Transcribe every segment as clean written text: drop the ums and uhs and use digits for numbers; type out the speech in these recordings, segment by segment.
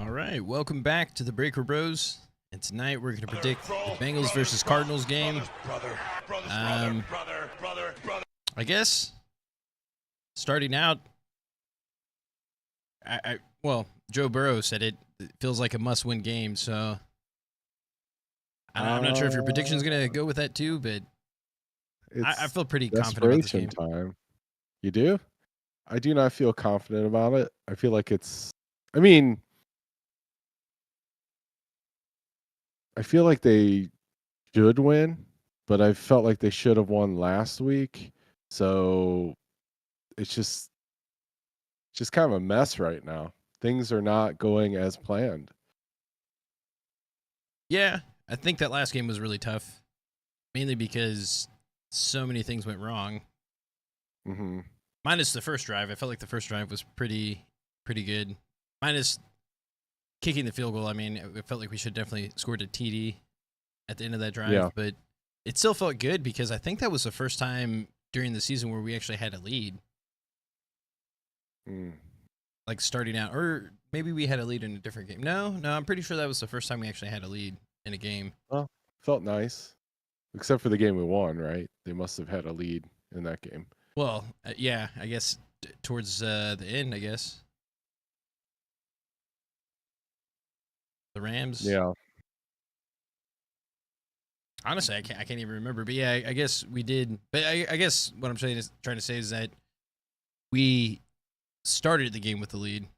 All right, welcome back to the Breaker Broz. And tonight we're going to predict the Bengals versus Cardinals game. I guess starting out, well, Joe Burrow said it feels like a must-win game, so I'm not sure if your prediction is going to go with that too, but I feel pretty confident about this game. Time. You do? I do not feel confident about it. I feel like I feel like they should win, but I felt like they should have won last week. So it's just kind of a mess right now. Things are not going as planned. Yeah, I think that last game was really tough, mainly because so many things went wrong. Mm-hmm. Minus the first drive. I felt like the first drive was pretty good. Minus kicking the field goal. I mean, it felt like we should definitely scored a TD at the end of that drive, but it still felt good because I think that was the first time during the season where we actually had a lead. Like starting out, or maybe we had a lead in a different game. No, I'm pretty sure that was the first time we actually had a lead in a game. Well, felt nice. Except for the game we won, right? They must have had a lead in that game. Well, yeah, I guess towards the end, I guess. The Rams. Yeah. Honestly, I can't even remember. But yeah, I guess we did. But I guess what I'm trying to say is that we started the game with the lead.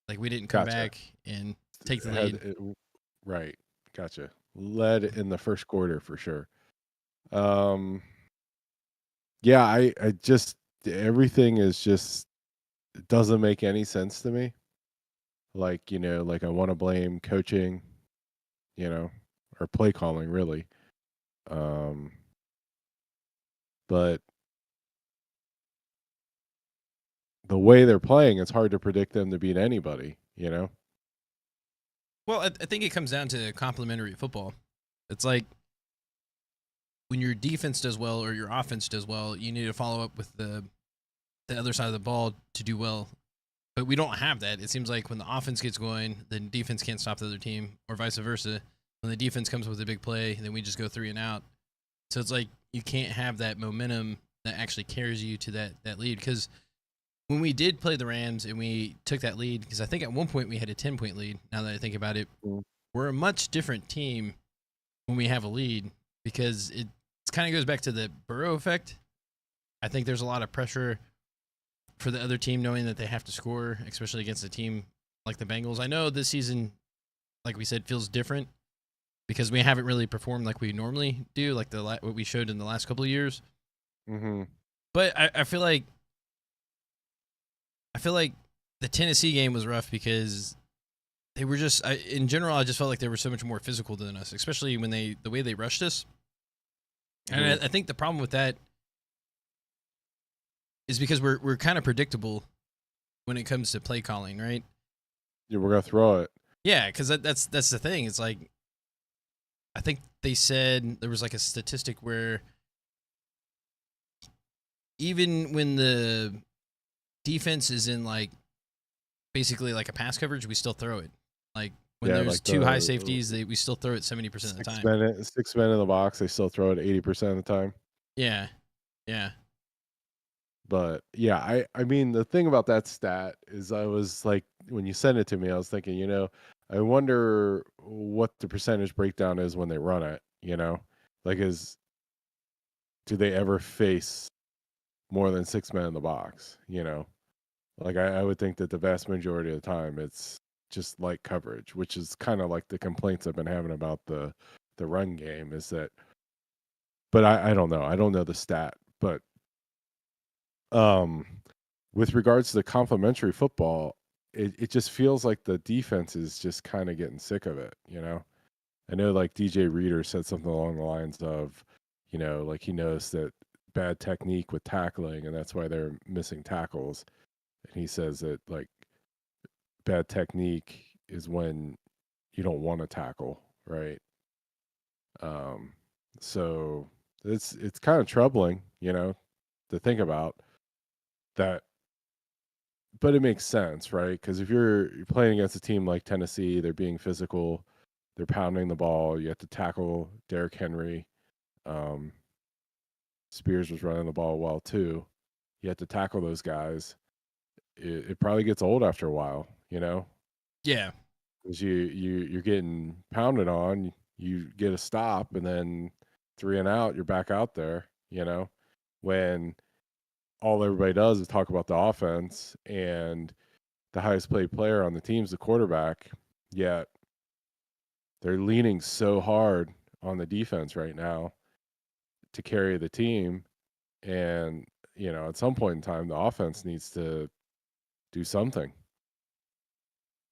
Like we didn't come back and take the lead. Right. Gotcha. Led in the first quarter for sure. Yeah, I just everything is just it doesn't make any sense to me. Like, like I want to blame coaching, or play calling really. But the way they're playing, it's hard to predict them to beat anybody, Well, I think it comes down to complementary football. It's like when your defense does well or your offense does well, you need to follow up with the other side of the ball to do well. But we don't have that. It seems like when the offense gets going, the defense can't stop the other team, or vice versa. When the defense comes with a big play, then we just go 3 and out. So it's like you can't have that momentum that actually carries you to that lead. Because when we did play the Rams and we took that lead, because I think at one point we had a 10-point lead, now that I think about it, we're a much different team when we have a lead because it kind of goes back to the Burrow effect. I think there's a lot of pressure for the other team knowing that they have to score, especially against a team like the Bengals. I know this season, like we said, feels different because we haven't really performed like we normally do, like what we showed in the last couple of years. Mm-hmm. But I feel like the Tennessee game was rough because they were just, in general, I just felt like they were so much more physical than us, especially when the way they rushed us. Mm-hmm. And I think the problem with that is because we're kind of predictable when it comes to play calling, right? Yeah, we're gonna throw it. Yeah, because that's the thing. It's like I think they said there was like a statistic where even when the defense is in like basically like a pass coverage, we still throw it. Like when there's like two high safeties, we still throw it 70% of the time. 6 men in the box, they still throw it 80% of the time. Yeah. But yeah, I mean the thing about that stat is I was like when you sent it to me, I was thinking, I wonder what the percentage breakdown is when they run it, Like do they ever face more than 6 men in the box, Like I would think that the vast majority of the time it's just light coverage, which is kind of like the complaints I've been having about the run game is that but I don't know. I don't know the stat, but with regards to the complementary football, it just feels like the defense is just kind of getting sick of it, I know like DJ Reader said something along the lines of, like he knows that bad technique with tackling and that's why they're missing tackles. And he says that like bad technique is when you don't want to tackle, right? So it's kind of troubling, to think about that but it makes sense, right? Because if you're playing against a team like Tennessee, they're being physical, they're pounding the ball. You have to tackle Derrick Henry. Um, Spears was running the ball well too. You have to tackle those guys. It probably gets old after a while, you know, Yeah. because you're getting pounded on. You get a stop, and then 3 and out, you're back out there. You know, when all everybody does is talk about the offense and the highest paid player on the team's the quarterback, yet they're leaning so hard on the defense right now to carry the team. And, at some point in time, the offense needs to do something.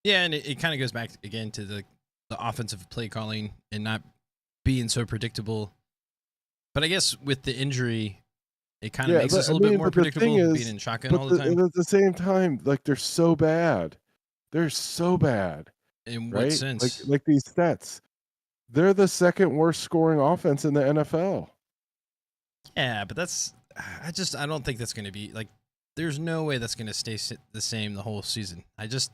Yeah, and it kind of goes back again to the offensive play calling and not being so predictable. But I guess with the injury, it kind of Yeah, makes us but a I little bit mean, more but the thing predictable being is, in shotgun but all the the, time. and at the same time, like they're so bad. They're so bad, In what right? Like sense? like these stats. They're the second worst scoring offense in the NFL. Yeah, but I don't think that's going to be like. There's no way that's going to stay the same the whole season. I just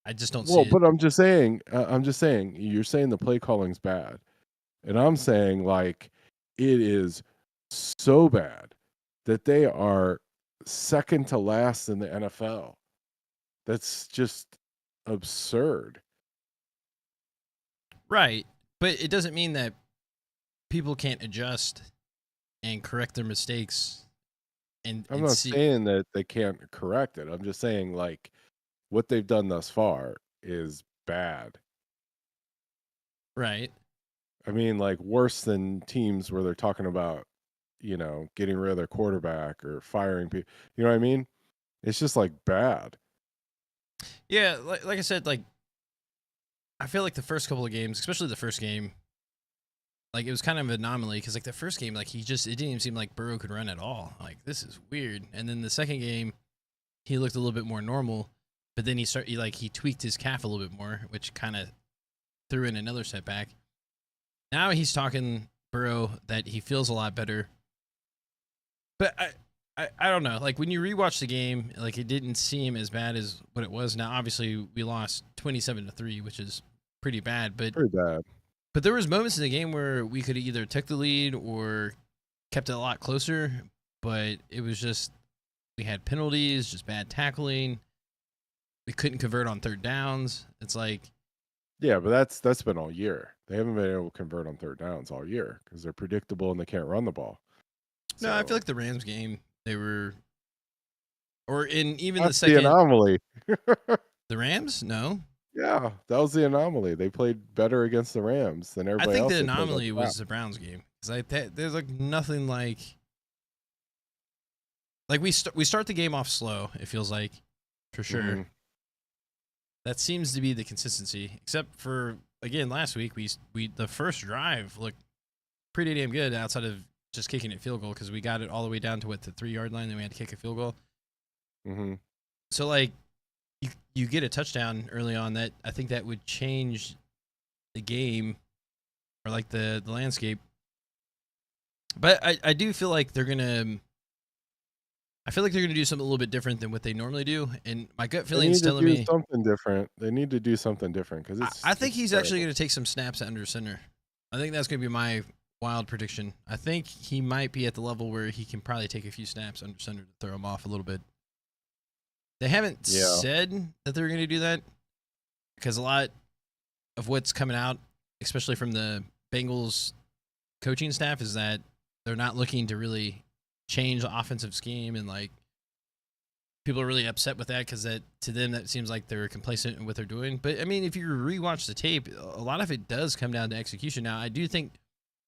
don't see Well, it. but I'm just saying, you're saying the play calling's bad. And I'm saying like it is so bad that they are second to last in the NFL. That's just absurd. Right, but it doesn't mean that people can't adjust and correct their mistakes I'm and not see. saying that they can't correct it. I'm just saying like what they've done thus far is bad. Right. I mean, like worse than teams where they're talking about, getting rid of their quarterback or firing people. You know what I mean? It's just like bad. Yeah, like I said, like I feel like the first couple of games, especially the first game, like it was kind of an anomaly because like the first game, like it didn't even seem like Burrow could run at all. Like this is weird. And then the second game, he looked a little bit more normal, but then he tweaked his calf a little bit more, which kind of threw in another setback. Now he's talking Burrow that he feels a lot better, but I don't know. Like when you rewatch the game, like it didn't seem as bad as what it was. Now obviously we lost 27-3, which is pretty bad, Pretty bad. but there was moments in the game where we could have either took the lead or kept it a lot closer, but it was just we had penalties, just bad tackling. We couldn't convert on third downs. It's like Yeah, but that's been all year. They haven't been able to convert on third downs all year because they're predictable and they can't run the ball. no, I feel So like the Rams game they were or in even the that's the second anomaly. the Rams? No. Yeah, that was the anomaly. They played better against the Rams than I everybody think the else. They played like anomaly crap. was the Browns game cuz there's like nothing like we start the game off slow, it feels like for sure. Mhm. That seems to be the consistency except for again last week we the first drive looked pretty damn good outside of just kicking a field goal because we got it all the way down to the 3 yard line. Then we had to kick a field goal. Mhm. So like you get a touchdown early on that I think that would change the game or like the landscape. But I do feel like they're gonna. I feel like they're gonna do something a little bit different than what they normally do, and my gut They feeling is need to telling do me. something different. They need to do something different because I think it's he's actually terrible. gonna take some snaps at under center. I think that's gonna be my wild prediction. I think he might be at the level where he can probably take a few snaps under center to throw him off a little bit. They haven't Yeah. said that they're going to do that because a lot of what's coming out, especially from the Bengals coaching staff, is that they're not looking to really change the offensive scheme, and like people are really upset with that because that to them that seems like they're complacent in what they're doing. But I mean, if you rewatch the tape, a lot of it does come down to execution. Now, I do think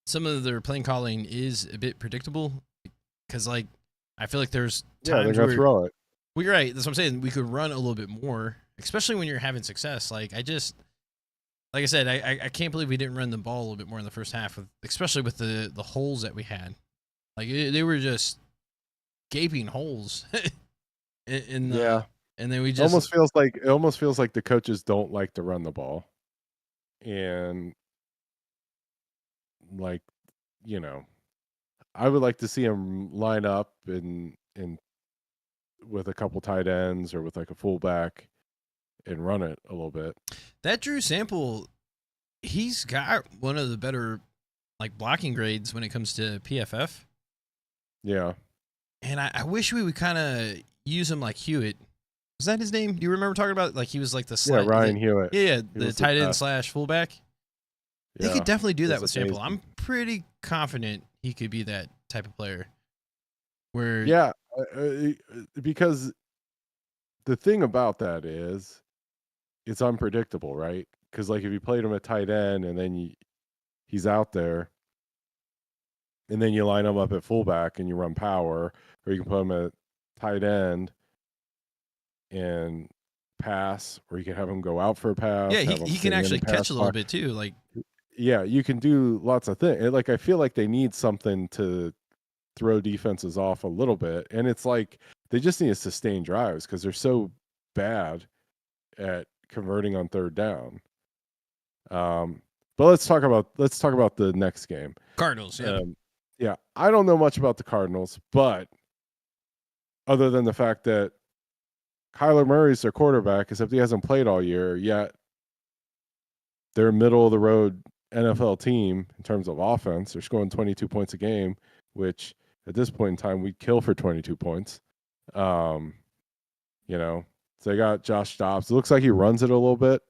some of their playing calling is a bit predictable because like I feel like there's Yeah, they're times gonna where throw it. well, you're right. That's what I'm saying. We could run a little bit more, especially when you're having success. Like like I said, I can't believe we didn't run the ball a little bit more in the first half, especially with the holes that we had. Like they were just gaping holes in the, Yeah. and then we It just almost feels like the coaches don't like to run the ball. And like, you know, I would like to see them line up and with a couple tight ends or with like a fullback and run it a little bit. That Drew Sample, he's got one of the better like blocking grades when it comes to PFF. Yeah. And I wish we would kind of use him like Hewitt. Was that his name? Do you remember talking about like he was like the Ryan Hewitt. Yeah, He the was tight end best. / fullback. They Yeah. could definitely do that It's with Sample. amazing. I'm pretty confident he could be that type of player. Where Yeah, because the thing about that is it's unpredictable, right? Because like if you played him at tight end and then he's out there, and then you line him up at fullback and you run power, or you can put him at tight end and pass, or you can have him go out for a pass. yeah, have him he can sitting in actually the catch pass a little block. bit too. Like Yeah, you can do lots of things. Like I feel like they need something to throw defenses off a little bit, and it's like they just need to sustain drives because they're so bad at converting on third down. But let's talk about the next game. Cardinals, yeah. Yeah, I don't know much about the Cardinals, but other than the fact that Kyler Murray's their quarterback, except he hasn't played all year yet, they're a middle of the road NFL team in terms of offense. They're scoring 22 points a game, which at this point in time we'd kill for 22 points. You know, so they got Josh Dobbs. It looks like he runs it a little bit,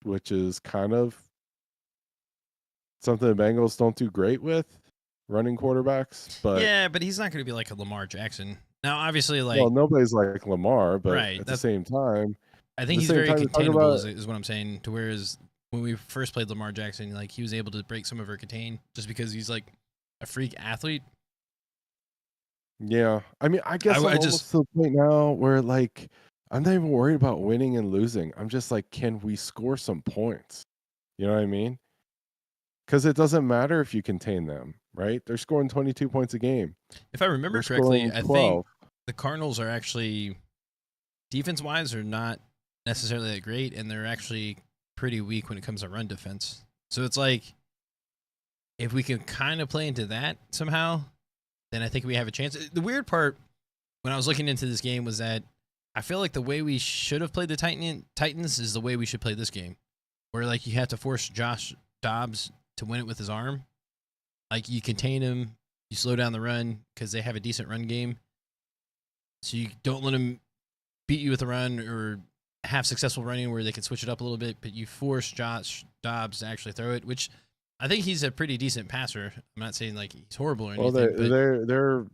which is kind of something the Bengals don't do great with, running quarterbacks. But yeah, but he's not going to be like a Lamar Jackson. Now, obviously, like well, nobody's like Lamar, but right, at the same time, I think he's same very time, you're talking containable, about- is what I'm saying. To whereas when we first played Lamar Jackson, like he was able to break some of our contain just because he's like a freak athlete. yeah. I mean, I guess I I'm almost just to the point now where like I'm not even worried about winning and losing. I'm just like, can we score some points? You know what I mean? Because it doesn't matter if you contain them, right? They're scoring 22 points a game. if I remember We're correctly, scoring I 12. think the Cardinals are actually defense wise are not necessarily that great, and they're actually pretty weak when it comes to run defense. So it's like if we can kind of play into that somehow, then I think we have a chance. The weird part when I was looking into this game was that I feel like the way we should have played the Titans is the way we should play this game, where like you have to force Josh Dobbs to win it with his arm. Like you contain him, you slow down the run because they have a decent run game. So you don't let him beat you with a run or have successful running where they can switch it up a little bit, but you force Josh Dobbs to actually throw it, which I think he's a pretty decent passer. I'm not saying like he's horrible or anything. Well, but they're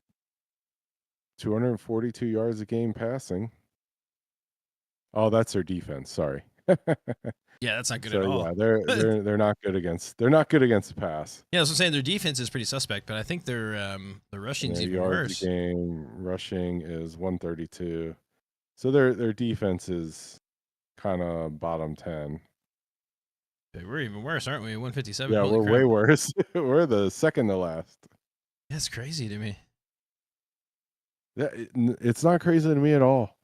242 yards a game passing. Oh, that's their defense. Sorry. yeah, that's not good So at all. yeah, they're not good against the pass. Yeah, I was saying their defense is pretty suspect, but I think their rushing's Their even yards worse. a game rushing is 132. So their defense is kind of bottom 10. We're even worse, aren't we? 157. Yeah, Holy we're crap. way worse. We're the second to last. That's crazy to me. It's not crazy to me at all.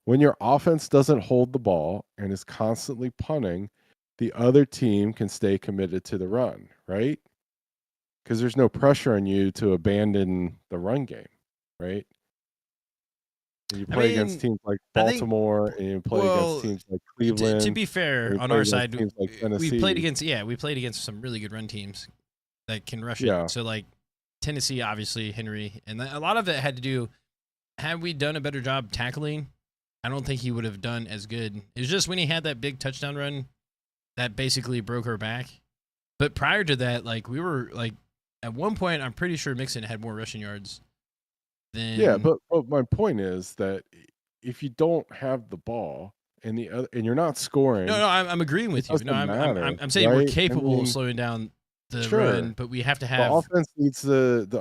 When your offense doesn't hold the ball and is constantly punting, the other team can stay committed to the run, right? Because there's no pressure on you to abandon the run game, right? And you play against teams like Baltimore, and you play against teams like Cleveland. To be fair, on our side, we played against some really good run teams that can rush it. So like Tennessee, obviously Henry, and a lot of it had to do. Had we done a better job tackling, I don't think he would have done as good. It was just when he had that big touchdown run that basically broke our back. But prior to that, like we were like at one point, I'm pretty sure Mixon had more rushing yards than. Yeah, but my point is that if you don't have the ball and you're not scoring, no, I'm agreeing with you. No, I'm saying right? we're capable of slowing down the run, but we have to have the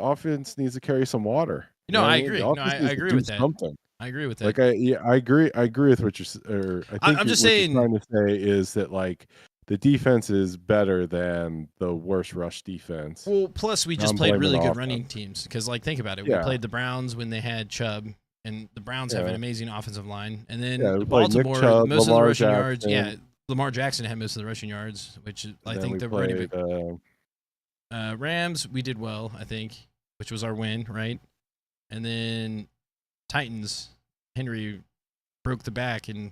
offense needs to carry some water. No, I agree. No, I agree with that. Something. I agree with that. Like I agree with what you're. I think I'm just what saying. you're trying to say is that like the defense is better than the worst rush defense. Well, plus we just played really good running teams because, like, think about it. We played the Browns when they had Chubb, and the Browns have an amazing offensive line. And then Baltimore, Chubb, most Lamar of the rushing Jackson. yards. Yeah, Lamar Jackson had most of the rushing yards, which I think they're pretty big. Rams, we did well, I think, which was our win, right? And then Titans, Henry broke the back, and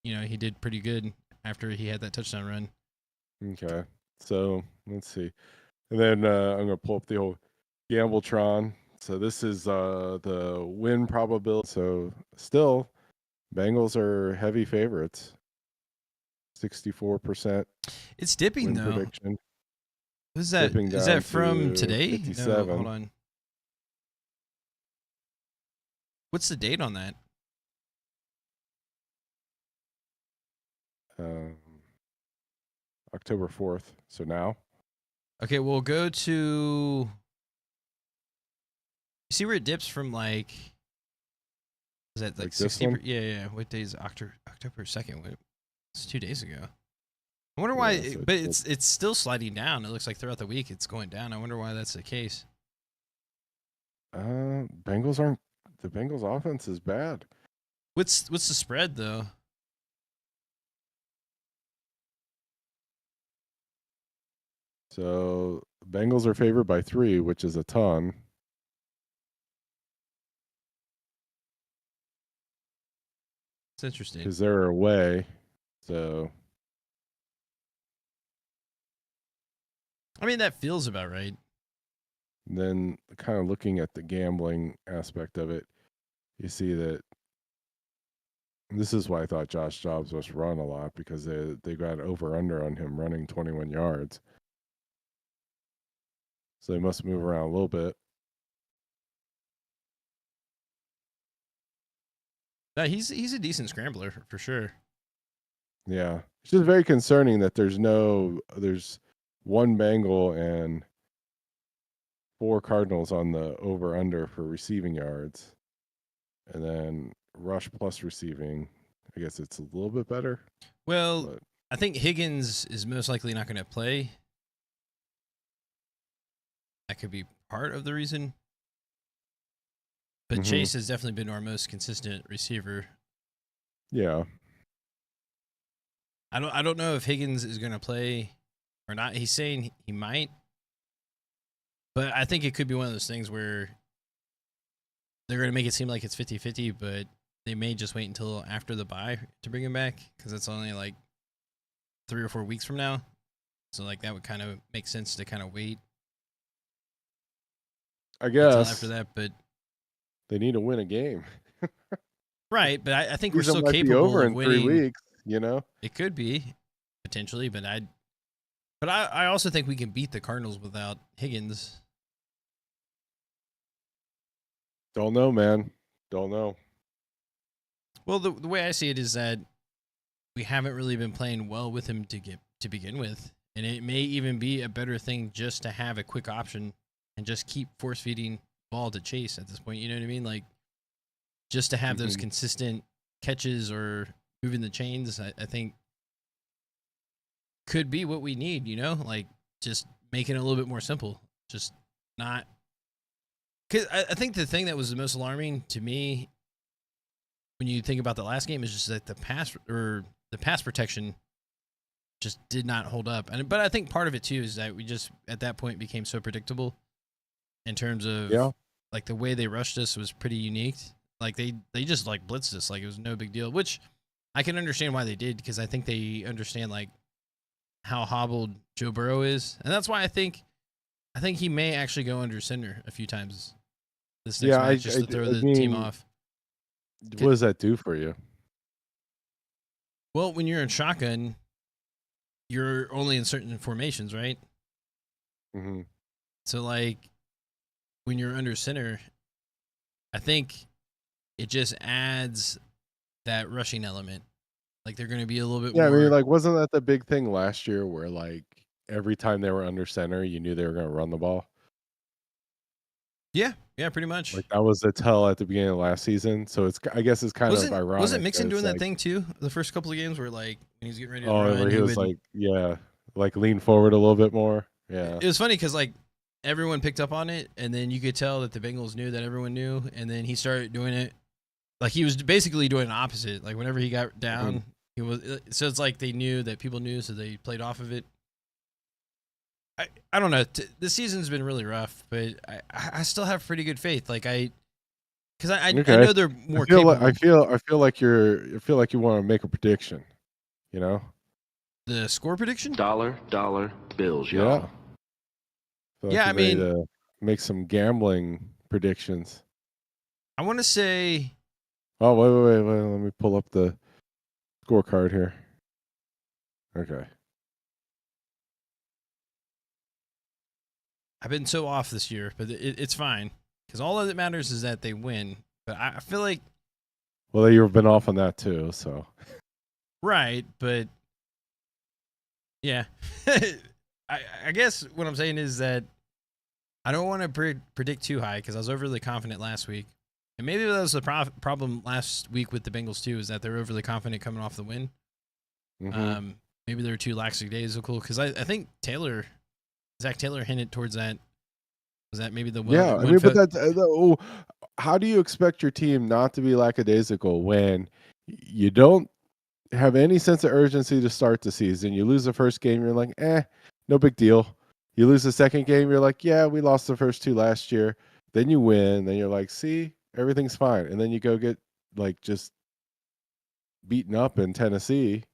he did pretty good after he had that touchdown run. Okay, so let's see, and then I'm gonna pull up the old Gambletron. So this is the win probability. So still, Bengals are heavy favorites. 64% It's dipping win though. prediction. What is that? Dipping Is down that from to today? No, 57. hold on. What's the date on that? October 4th. So now. Okay, we'll go to. You see where it dips from, like. Is that like this 60? one? Yeah. What day is October 2nd? It's 2 days ago. I wonder Yeah, why, so but it's still sliding down. It looks like throughout the week it's going down. I wonder why that's the case. Bengals aren't. The Bengals offense is bad. What's the spread though? So Bengals are favored by 3, which is a ton. It's interesting. Because they're away. So I mean, that feels about right. then, kind of looking at the gambling aspect of it, you see that this is why I thought Josh Jobs must run a lot, because they got over under on him running 21 yards. So they must move around a little bit. No, he's a decent scrambler for sure. Yeah. It's just very concerning that there's one Bengal and 4 Cardinals on the over under for receiving yards. And then rush plus receiving, I guess it's a little bit better. Well, But I think Higgins is most likely not going to play. That could be part of the reason. But Chase has definitely been our most consistent receiver. Yeah. I don't know if Higgins is going to play or not. He's saying he might. But I think it could be one of those things where they're going to make it seem like it's 50-50, but they may just wait until after the bye to bring him back, because it's only like 3 or 4 weeks from now. So like that would kind of make sense to kind of wait, I guess, until after that. But they need to win a game. right, but I think we're Season still might be capable over of in winning. 3 weeks, you know? It could be potentially, but I also think we can beat the Cardinals without Higgins. Don't know, man. Don't know. Well, the way I see it is that we haven't really been playing well with him to begin with, and it may even be a better thing just to have a quick option and just keep force feeding ball to Chase at this point. You know what I mean? Like just to have those consistent catches or moving the chains. I think could be what we need. Like just making it a little bit more simple. Just not. Because I think the thing that was the most alarming to me when you think about the last game is just that the pass protection just did not hold up. But I think part of it too is that we just at that point became so predictable in terms of like the way they rushed us was pretty unique. Like they just like blitzed us like it was no big deal, which I can understand why they did, because I think they understand like how hobbled Joe Burrow is, and that's why I think he may actually go under center a few times this next match just to throw the team off. What does that do for you? Well, when you're in shotgun, you're only in certain formations, right? Mm-hmm. So, like, when you're under center, I think it just adds that rushing element. Like, they're going to be a little bit more... I mean, like, wasn't that the big thing last year where, like, every time they were under center, you knew they were going to run the ball? Yeah, pretty much. Like, that was the tell at the beginning of last season. So I guess it's kind of ironic. Wasn't Mixon doing that thing too? The first couple of games where like when he was getting ready to run, where he was like, like lean forward a little bit more. Yeah, it was funny because like everyone picked up on it, and then you could tell that the Bengals knew that everyone knew, and then he started doing it. Like he was basically doing the opposite. Like whenever he got down, he was. So it's like they knew that people knew, so they played off of it. I don't know. This season's been really rough, but I still have pretty good faith. Like because I Okay. know they're more capable. I feel like you want to make a prediction. You know. The score prediction? Dollar bills, Yeah. y'all. Feel like Yeah, I you're ready mean, to make some gambling predictions. I want to say Oh, wait. Let me pull up the scorecard here. Okay. I've been so off this year, but it's fine because all that matters is that they win. But I feel like Well, you've been off on that too, so. right, but yeah, I guess what I'm saying is that I don't want to predict too high because I was overly confident last week, and maybe that was the problem last week with the Bengals too, is that they're overly confident coming off the win. Mm-hmm. Maybe they were too lackadaisical because I think Zach Taylor hinted towards that. Was that maybe the Yeah, I mean, but how do you expect your team not to be lackadaisical when you don't have any sense of urgency to start the season? You lose the first game, you're like, no big deal. You lose the second game, you're like, yeah, we lost the first two last year. Then you win, then you're like, see, everything's fine. And then you go get like just beaten up in Tennessee.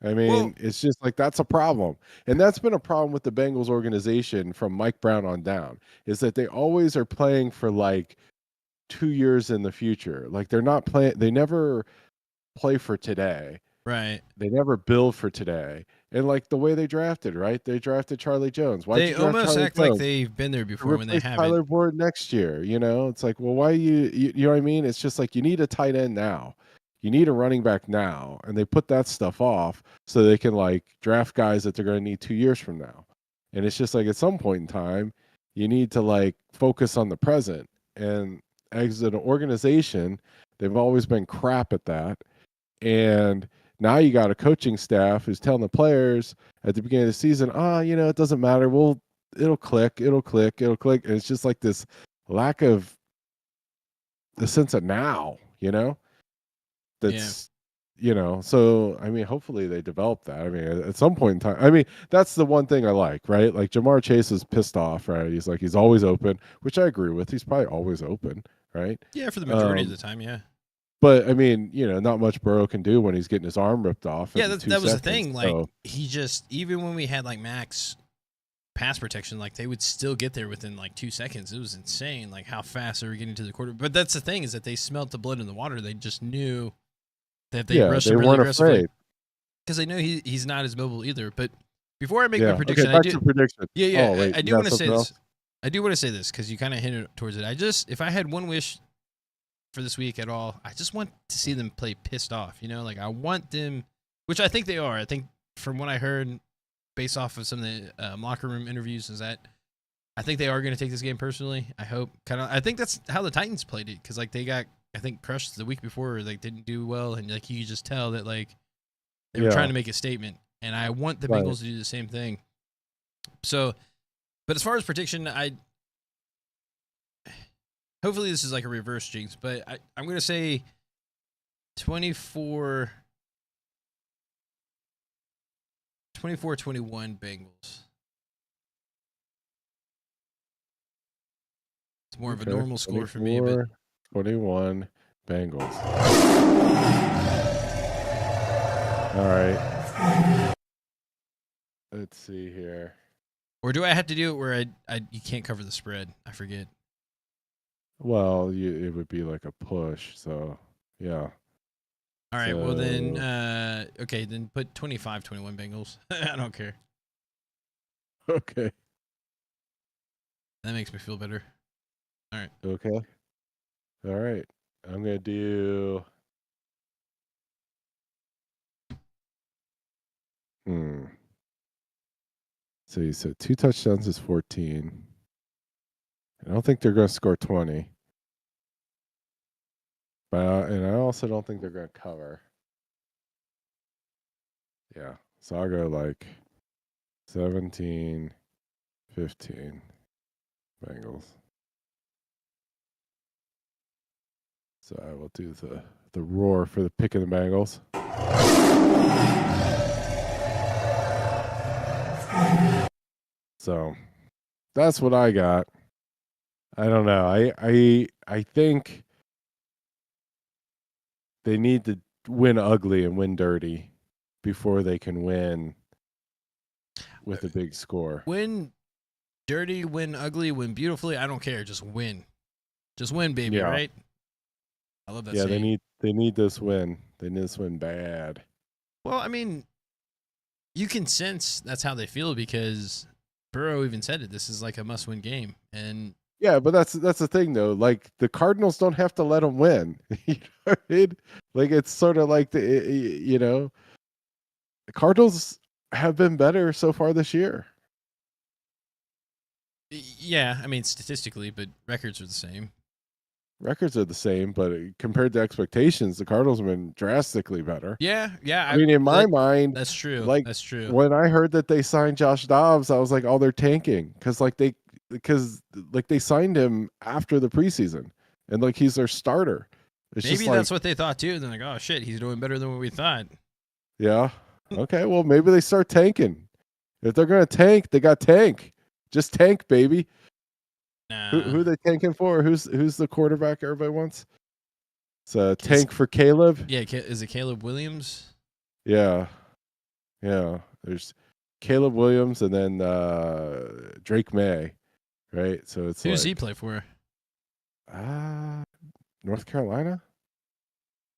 I mean, it's just like that's a problem. And that's been a problem with the Bengals organization from Mike Brown on down, is that they always are playing for like 2 years in the future. Like they never play for today. right. They never build for today. And like the way they drafted, right? They drafted Charlie Jones. Why'd They you draft almost Charlie act like Jones? they've been there To before when they replace haven't. Tyler Boyd next year, It's like, well, why you know what I mean? It's just like you need a tight end now. You need a running back now. And they put that stuff off so they can like draft guys that they're going to need 2 years from now. And it's just like at some point in time, you need to like focus on the present. And as an organization, they've always been crap at that. And now you got a coaching staff who's telling the players at the beginning of the season, it doesn't matter. It'll click. And it's just like this lack of the sense of now, that's, so, I mean, hopefully they develop that. I mean, at some point in time, I mean, that's the one thing I like, right? Like Jamar Chase is pissed off, right? He's like, he's always open, which I agree with. He's probably always open, right? Yeah, for the majority of the time, yeah. But I mean, not much Burrow can do when he's getting his arm ripped off. Yeah, that was the thing. Like so. he just, even when we had like max pass protection, like they would still get there within like 2 seconds. It was insane, like how fast they were getting to the quarter. But that's the thing, is that they smelt the blood in the water. They just knew that they rushed him really aggressively because they know he's not as mobile either. But before I make my prediction, okay, back to prediction. Yeah, oh, wait, I do want to say this. Else? I do want to say this because you kind of hinted towards it. If I had one wish for this week at all, I just want to see them play pissed off. Like I want them, which I think they are. I think from what I heard, based off of some of the locker room interviews, is that I think they are going to take this game personally. I hope. I think that's how the Titans played it, because like they got, I think, crushed the week before, or like didn't do well, and like you could just tell that like they were trying to make a statement. And I want the Bengals to do the same thing. So, but as far as prediction, hopefully this is like a reverse jinx, but I'm going to say 24-21 Bengals. It's more of a normal score for me. But 21 Bengals. All right. Let's see here. Or do I have to do it where you can't cover the spread? I forget. Well, it would be like a push, so yeah. All right, well then, okay, then put 25-21 Bengals. I don't care. Okay. That makes me feel better. All right. Okay. All right. I'm going to do... So you said 2 touchdowns is 14. I don't think they're going to score 20. And I also don't think they're going to cover. Yeah. So I'll go like 17-15 Bengals. So I will do the roar for the pick of the Bengals. So that's what I got. I don't know. I think they need to win ugly and win dirty before they can win with a big score. Win dirty, win ugly, win beautifully. I don't care. Just win. Just win, baby. Yeah. Right? I love that. Yeah, saying. they need this win. They need this win bad. Well, I mean, you can sense that's how they feel because Burrow even said it. This is like a must-win game, and Yeah, but that's the thing though. Like the Cardinals don't have to let them win. You know what I mean? Like it's sort of like the Cardinals have been better so far this year. yeah, I mean statistically, but records are the same. Records are the same, but compared to expectations, the Cardinals have been drastically better. Yeah. I mean, in my mind, that's true. like That's true. when I heard that they signed Josh Dobbs, I was like, "Oh, they're tanking," because they signed him after the preseason, and like he's their starter. It's Maybe just like, that's what they thought too. They're like, oh shit, he's doing better than what we thought. yeah, okay, well maybe they start tanking. If they're gonna tank, they got tank. Just tank, baby. Nah. Who are they tanking for? Who's the quarterback everybody wants? It's a tank for Caleb. Yeah, is it Caleb Williams? Yeah. There's Caleb Williams and then Drake May, right? So it's Who's he play for? North Carolina.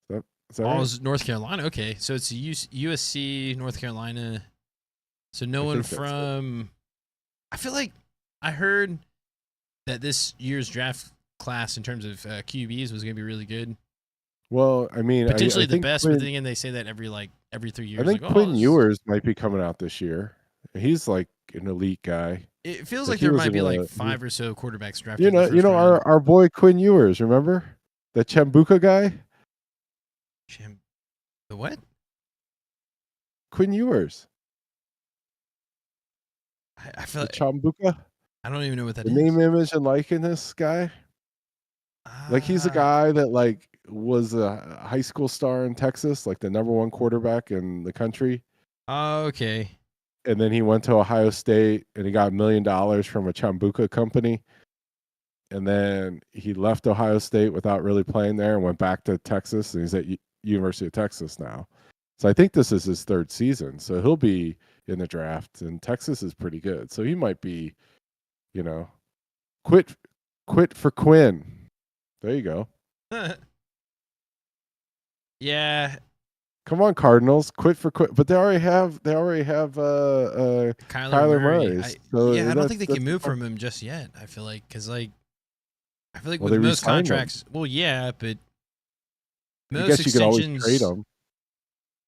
Is that Oh, right? it's North Carolina. Okay, so it's USC, North Carolina. So no one from. I feel like I heard that this year's draft class in terms of QBs was going to be really good. Well, I mean, Potentially I the think best, but then again, they say that every 3 years. I think like, Quinn Ewers might be coming out this year. He's like an elite guy. It feels Like like he there was might be in like a- 5 or so quarterbacks drafted. You in the know, first round. our boy Quinn Ewers. Remember the Chambuca guy? The what? Quinn Ewers. I feel The like Chambuca. I don't even know what that The is. name, image, and likeness guy. Like he's a guy that like was a high school star in Texas, like the #1 quarterback in the country. Oh, okay. And then he went to Ohio State and he got $1 million from a Chambuca company. And then he left Ohio State without really playing there and went back to Texas. And he's at University of Texas now. So I think this is his 3rd season. So he'll be in the draft. And Texas is pretty good. So he might be, quit for Quinn. There you go. Yeah. Come on, Cardinals, quit for quit. But they already have Kyler Murray. So I don't think they can move from him just yet. I feel like because I feel like with most contracts, well, yeah, but most I guess you could always trade extensions. him.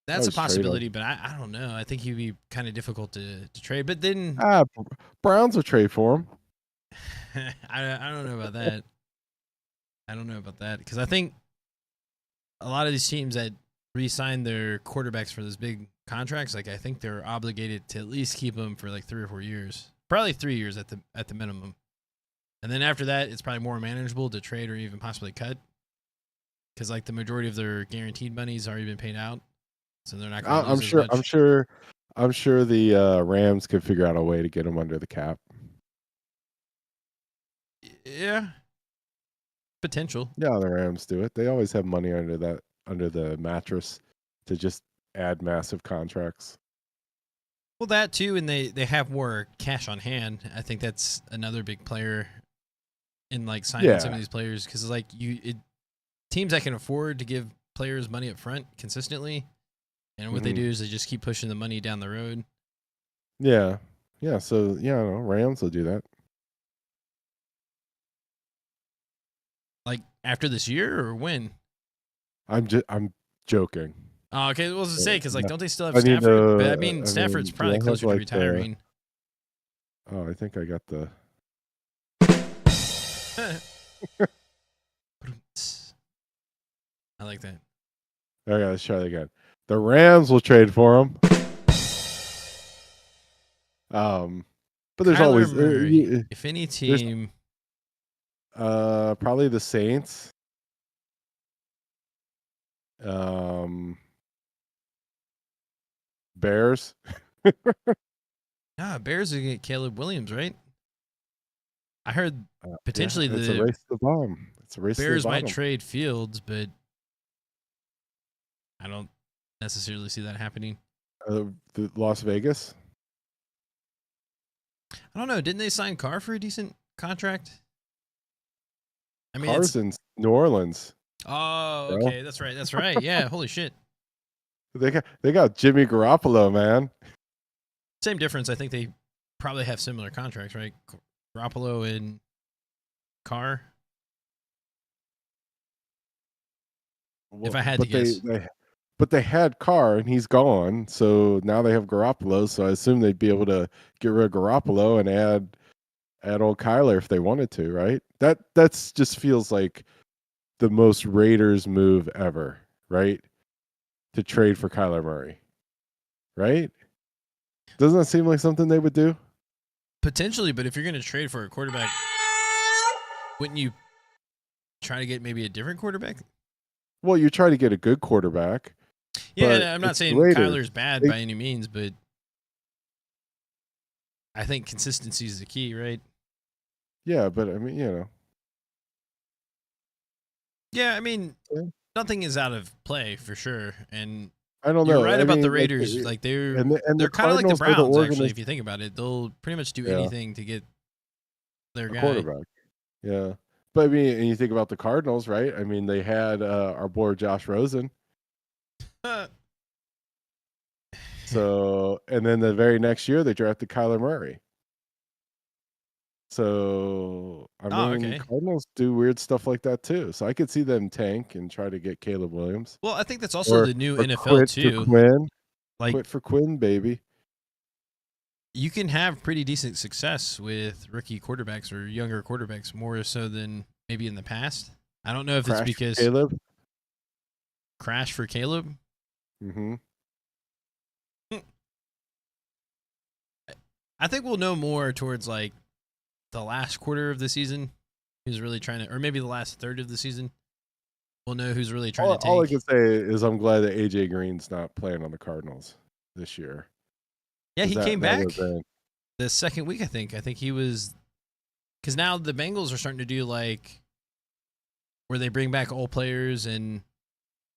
That's a Always trade 'em. possibility, but I don't know. I think he'd be kind of difficult to trade. But then Browns will trade for him. I don't know about that. I don't know about that because I think a lot of these teams that re-sign their quarterbacks for those big contracts, like I think they're obligated to at least keep them for like 3 or 4 years, probably 3 years at the minimum, and then after that, it's probably more manageable to trade or even possibly cut because like the majority of their guaranteed money's already been paid out, so they're not. I'm sure the Rams could figure out a way to get him under the cap. Yeah. Potential. Yeah, the Rams do it. They always have money under the mattress to just add massive contracts. Well, that too, and they have more cash on hand. I think that's another big player in like signing some of these players because like teams that can afford to give players money up front consistently, and what they do is they just keep pushing the money down the road. Yeah. So Rams will do that. Like after this year or when? I'm joking. Oh, okay. Well, I was to say because like don't they still have I mean, Stafford? But I mean, Stafford's probably closer to retiring. I think I got the. I like that. Okay, let's try that again. The Rams will trade for him. But there's Kyler always Murray, if any team. Probably the Saints. Bears. Bears are gonna get Caleb Williams, right? I heard potentially it's a race to the bottom. It's a race Bears to the bottom. might trade Fields, but I don't necessarily see that happening. The Las Vegas. I don't know. Didn't they sign Carr for a decent contract? I mean, Carr's in New Orleans. Oh, bro. okay. That's right. That's right. Yeah. Holy shit. They got Jimmy Garoppolo, man. Same difference. I think they probably have similar contracts, right? Garoppolo and Carr. If I had to guess. But they had Carr and he's gone, so now they have Garoppolo. So I assume they'd be able to get rid of Garoppolo and add old Kyler if they wanted to, right? That's just feels like the most Raiders move ever, right? To trade for Kyler Murray, right? Doesn't that seem like something they would do? Potentially, but if you're going to trade for a quarterback, wouldn't you try to get maybe a different quarterback? Well, you try to get a good quarterback. Yeah, I'm not saying Kyler's bad by any means, but I think consistency is the key, right? Yeah, but I mean, Yeah, I mean, nothing is out of play for sure, and I don't know. You're right about the Raiders. Like they're kind of like the Browns, actually. If you think about it, they'll pretty much do anything to get their guy. Quarterback. Yeah, but I mean, and you think about the Cardinals, right? I mean, they had our boy Josh Rosen. So, and then the very next year they drafted Kyler Murray. So, I mean, Cardinals do weird stuff like that too. So I could see them tank and try to get Caleb Williams. Well, I think that's also the new NFL too. Quinn. Like, quit for Quinn, baby. You can have pretty decent success with rookie quarterbacks or younger quarterbacks more so than maybe in the past. I don't know if it's because Crash for Caleb. Mm-hmm. I think we'll know more towards like the last quarter of the season who's really trying to, or maybe the last third of the season. We'll know who's really trying to take. All I can say is I'm glad that AJ Green's not playing on the Cardinals this year. Yeah, he came back the second week, I think. I think he was, because now the Bengals are starting to do like where they bring back old players and.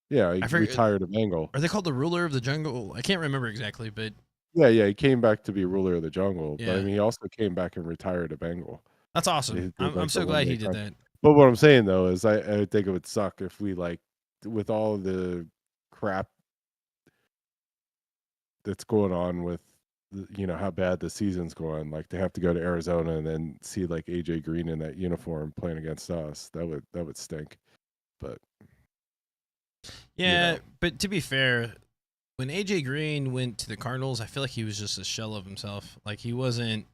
Yeah, he retired a Bengal. Are they called the ruler of the jungle? I can't remember exactly, but. Yeah, he came back to be ruler of the jungle, but I mean, he also came back and retired a Bengal. That's awesome. I'm so glad he did that. But what I'm saying though is, I think it would suck if we with all of the crap that's going on with, how bad the season's going, like they have to go to Arizona and then see like AJ Green in that uniform playing against us. That would stink. But yeah, but to be fair. When AJ Green went to the Cardinals, I feel like he was just a shell of himself. Like he wasn't,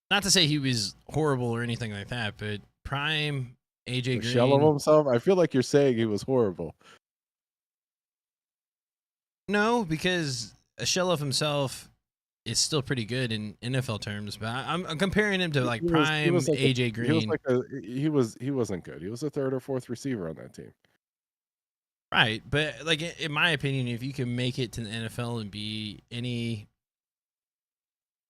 not to say he was horrible or anything like that, but prime AJ Green. Shell of himself? I feel like you're saying he was horrible. No, because a shell of himself is still pretty good in NFL terms. But I'm comparing him to like prime AJ Green. He wasn't good. He was a third or fourth receiver on that team. Right, but like in my opinion, if you can make it to the NFL and be any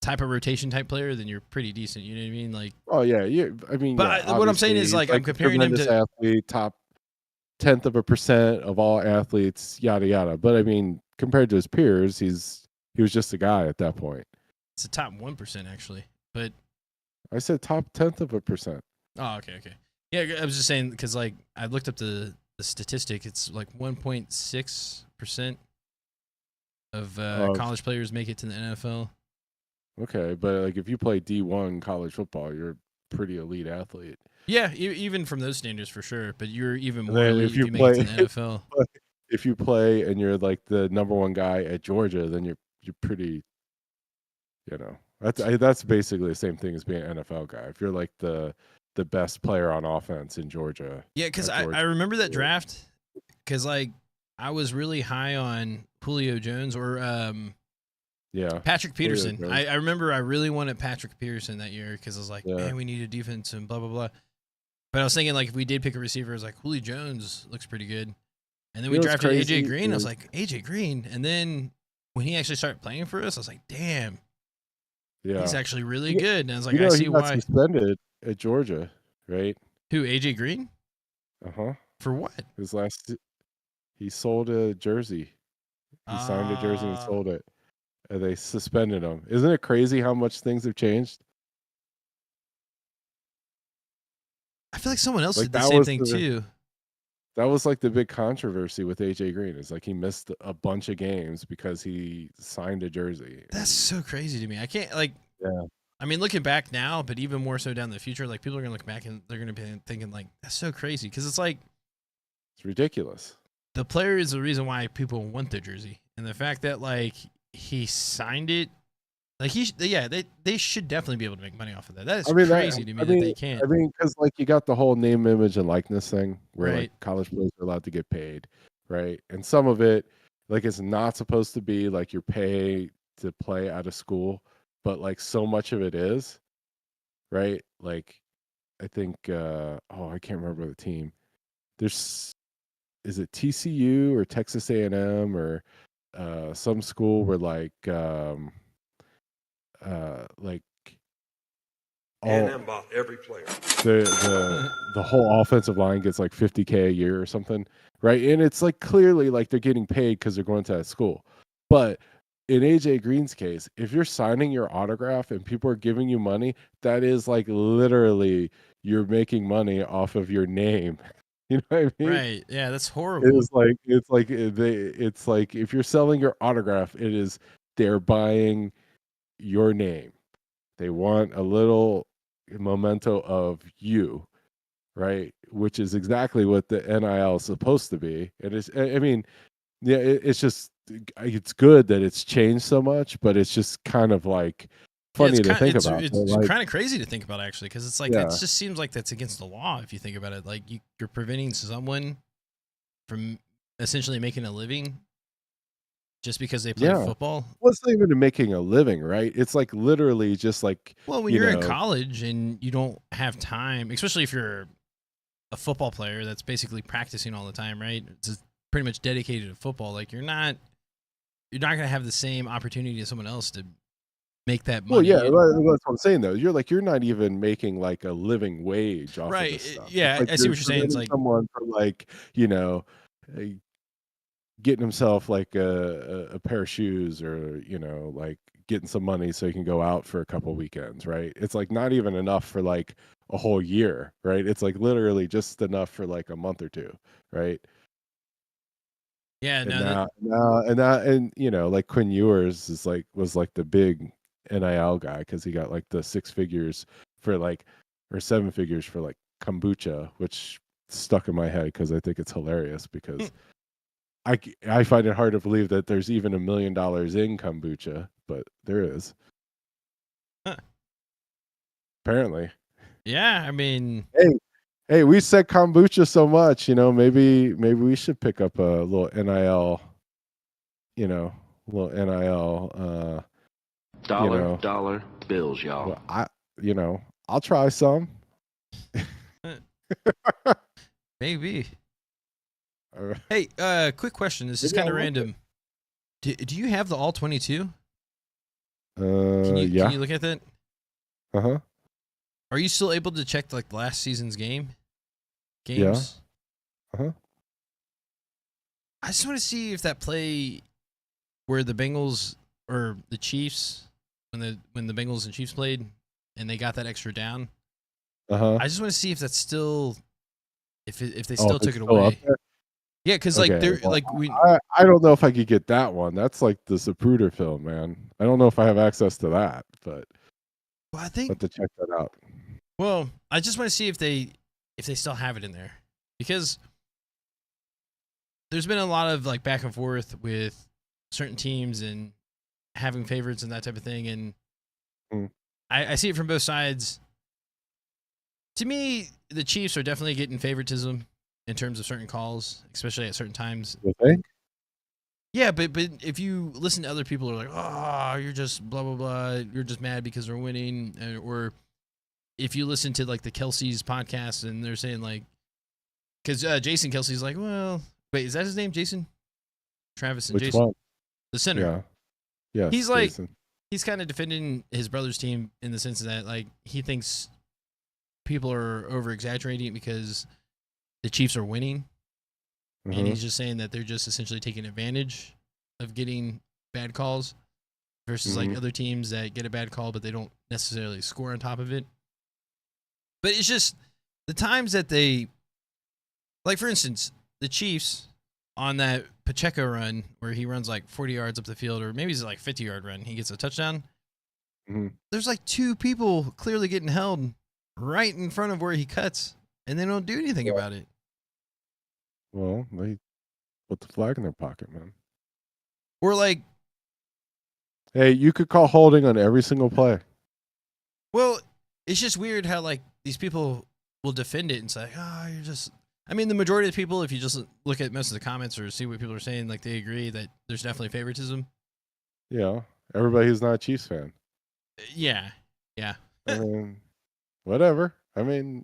type of rotation type player, then you're pretty decent. You know what I mean? Like, oh yeah. I mean, but what I'm saying is like I'm comparing him to athlete, top 0.1% of all athletes, yada yada. But I mean, compared to his peers, he was just a guy at that point. It's the top 1% actually, but I said top 0.1%. Oh, okay. Yeah, I was just saying because like I looked up the statistic. It's like 1.6% of college players make it to the NFL. Okay, but like if you play D1 college football, you're a pretty elite athlete. Yeah, even from those standards for sure. But you're even more elite if you make it to the NFL. If you play and you're like the number one guy at Georgia, then you're pretty. That's basically the same thing as being an NFL guy. If you're like the best player on offense in Georgia. Yeah, because I remember that draft because like I was really high on Julio Jones or Patrick Peterson. I remember I really wanted Patrick Peterson that year because I was like, man, we need a defense and blah blah blah. But I was thinking like if we did pick a receiver, I was like Julio Jones looks pretty good, and then we drafted AJ Green. I was like AJ Green, and then when he actually started playing for us, I was like, damn, he's actually really good. And I was like, I see why. Suspended at Georgia, right? Who, AJ Green? Uh-huh. For what? His last He sold a jersey. He signed a jersey and sold it. And they suspended him. Isn't it crazy how much things have changed? I feel like someone else Like did the that same was thing too. That was like the big controversy with AJ Green. It's like he missed a bunch of games because he signed a jersey. That's so crazy to me. I can't like. Yeah. I mean, looking back now, but even more so down the future, like people are gonna look back and they're gonna be thinking like, that's so crazy because it's like It's ridiculous. the player is the reason why people want the jersey, and the fact that like he signed it, like they should definitely be able to make money off of that. That is crazy to me that they can't. I mean, because like you got the whole name, image, and likeness thing where Right. like college players are allowed to get paid, right? And some of it, like it's not supposed to be like your pay to play out of school, but like so much of it is, right? Like I think I can't remember the team. Is it TCU or Texas A&M or some school where like A&M bought every player. The whole offensive line gets like $50K a year or something, right? And it's like clearly like they're getting paid because they're going to that school. But in AJ Green's case, if you're signing your autograph and people are giving you money, that is like literally you're making money off of your name. You know what I mean? Right. Yeah, that's horrible. It's like if you're selling your autograph, they're buying your name. They want a little memento of you, right? Which is exactly what the NIL is supposed to be. I mean, yeah, it's good that it's changed so much, but it's just kind of like funny to think about. It's kind of crazy to think about actually, because it's like it just seems like that's against the law if you think about it. Like you're preventing someone from essentially making a living just because they play football. Well, it's not even making a living, right? It's like literally just like, well, when you're in college and you don't have time, especially if you're a football player that's basically practicing all the time, right? It's just pretty much dedicated to football. Like you're not going to have the same opportunity as someone else to make that money. Well, yeah, that's what I'm saying though. You're not even making like a living wage off of this stuff. Yeah, like I see what you're saying. It's like someone for like, getting himself like a pair of shoes or, like getting some money so he can go out for a couple weekends, right? It's like not even enough for like a whole year, right? It's like literally just enough for like a month or two, right? Yeah, and like Quinn Ewers was like the big NIL guy because he got like the 6 figures for like or 7 figures for like kombucha, which stuck in my head because I think it's hilarious because I find it hard to believe that there's even $1 million in kombucha, but there is. Huh. Apparently. Yeah, I mean, Hey, we said kombucha so much, maybe we should pick up a little NIL, dollar bills, y'all. Well, I'll try some. Maybe. Hey, quick question. This is kind of random. Do you have the all 22? Can you look at that? Uh-huh. Are you still able to check like last season's games? Yeah. Uh-huh. I just want to see if that play where the Bengals or the Chiefs when the Bengals and Chiefs played and they got that extra down. Uh-huh. I just want to see if that's still if they still took it away. Up there? Yeah, because like they're like we. I don't know if I could get that one. That's like the Zapruder film, man. I don't know if I have access to that, but I think have to check that out. Well, I just want to see if they still have it in there because there's been a lot of like back and forth with certain teams and having favorites and that type of thing, and I see it from both sides. To me, the Chiefs are definitely getting favoritism in terms of certain calls, especially at certain times. You think? Yeah, but if you listen to other people who are like, oh, you're just blah, blah, blah, you're just mad because they're winning. Or if you listen to like the Kelsey's podcast and they're saying like, because Jason Kelsey's like, well, wait, is that his name, Jason? Travis and Which Jason? one? The center. Yeah. He's like, Jason. He's kind of defending his brother's team in the sense that like he thinks people are over exaggerating because the Chiefs are winning. and he's just saying that they're just essentially taking advantage of getting bad calls versus like other teams that get a bad call, but they don't necessarily score on top of it. But it's just the times that they, like for instance, the Chiefs on that Pacheco run where he runs like 40 yards up the field, or maybe it's like 50-yard run, he gets a touchdown. There's like two people clearly getting held right in front of where he cuts, and they don't do anything about it. Well, they put the flag in their pocket, man. Or like, hey, you could call holding on every single play. Well, it's just weird how like these people will defend it and say, "Oh, you're just." I mean, the majority of the people, if you just look at most of the comments or see what people are saying, like they agree that there's definitely favoritism. Yeah, everybody who's not a Chiefs fan. Yeah. I mean, whatever. I mean,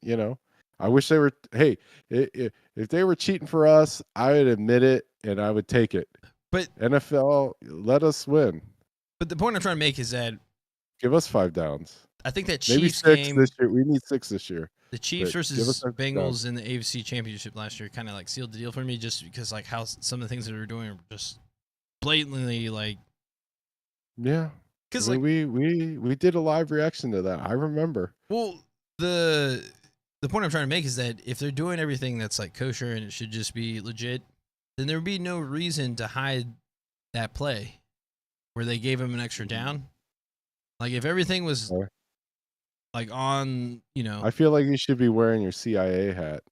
I wish they were. Hey, if they were cheating for us, I would admit it and I would take it. But NFL, let us win. But the point I'm trying to make is that give us 5 downs. I think that maybe Chiefs 6 game this year. We need 6 this year. The Chiefs versus Bengals in the AFC Championship last year kind of like sealed the deal for me, just because like how some of the things that we were doing are just blatantly like. Yeah. Because like we did a live reaction to that. I remember. Well, the point I'm trying to make is that if they're doing everything that's like kosher and it should just be legit, then there would be no reason to hide that play where they gave him an extra down. Like if everything was like on, I feel like you should be wearing your CIA hat.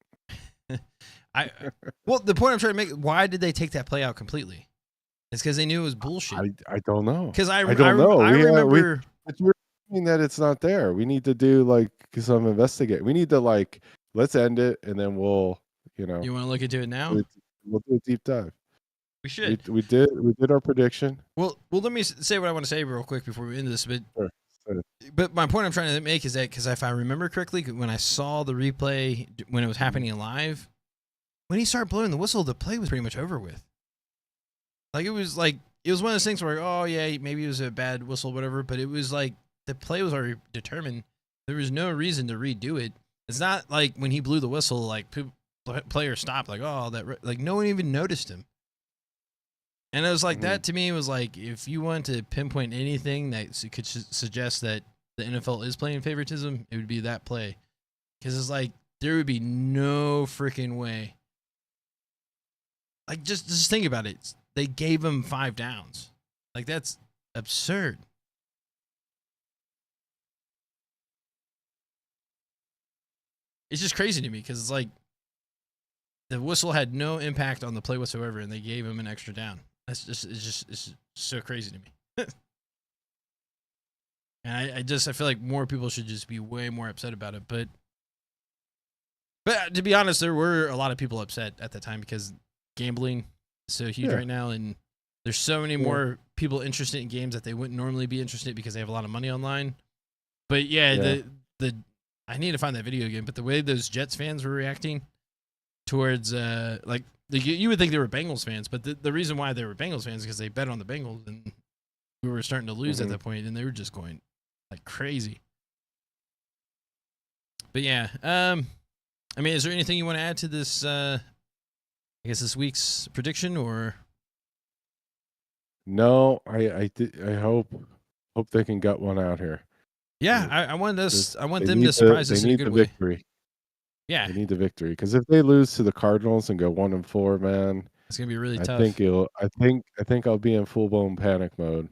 Well, the point I'm trying to make, why did they take that play out completely? It's because they knew it was bullshit. I don't know. Because I don't know. I remember. But you're saying that it's not there. We need to do like some investigate. We need to like, let's end it and then we'll, You want to look into it now? We'll do a deep dive. We should. We did our prediction. Well, let me say what I want to say real quick before we end this. But, sure. But my point I'm trying to make is that because if I remember correctly, when I saw the replay when it was happening live, when he started blowing the whistle, the play was pretty much over with. Like it was one of those things where, oh yeah, maybe it was a bad whistle, whatever. But it was like the play was already determined. There was no reason to redo it. It's not like when he blew the whistle, like players stopped, like like no one even noticed him. And it was like that to me was like, if you want to pinpoint anything that could suggest that the NFL is playing favoritism, it would be that play. Because it's like, there would be no freaking way. Like, just think about it. They gave him 5 downs. Like, that's absurd. It's just crazy to me because it's like, the whistle had no impact on the play whatsoever, and they gave him an extra down. It's just so crazy to me. And I feel like more people should just be way more upset about it. But to be honest, there were a lot of people upset at the time because gambling is so huge right now, and there's so many more people interested in games that they wouldn't normally be interested because they have a lot of money online. But the I need to find that video again. But the way those Jets fans were reacting towards you would think they were Bengals fans, but the reason why they were Bengals fans is because they bet on the Bengals, and we were starting to lose at that point, and they were just going like crazy. But yeah, I mean, is there anything you want to add to this? I guess this week's prediction, or no? I hope they can gut one out here. Yeah, I want them to surprise us in a good way. Victory. Yeah, they need the victory because if they lose to the Cardinals and go 1-4, man, it's gonna be really tough. I think I'll be in full blown panic mode.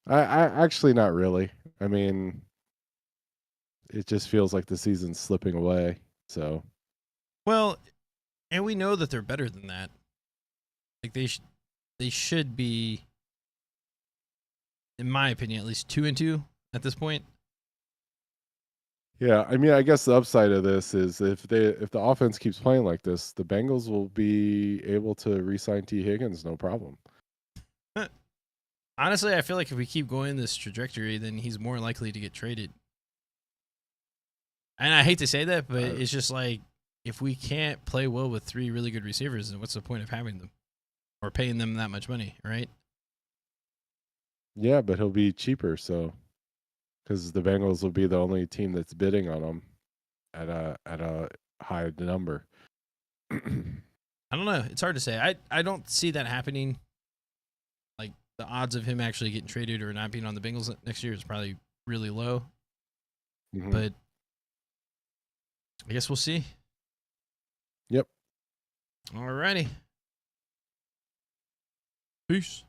I actually not really. I mean, it just feels like the season's slipping away. So, well, and we know that they're better than that. Like they should be, in my opinion, at least 2-2 at this point. Yeah, I mean, I guess the upside of this is if the offense keeps playing like this, the Bengals will be able to re-sign T. Higgins, no problem. Honestly, I feel like if we keep going this trajectory, then he's more likely to get traded. And I hate to say that, but it's just like, if we can't play well with 3 really good receivers, then what's the point of having them or paying them that much money, right? Yeah, but he'll be cheaper, so. Because the Bengals will be the only team that's bidding on him at a high number. I don't know. It's hard to say. I don't see that happening. Like, the odds of him actually getting traded or not being on the Bengals next year is probably really low. Mhm. But I guess we'll see. Yep. Alrighty. Peace.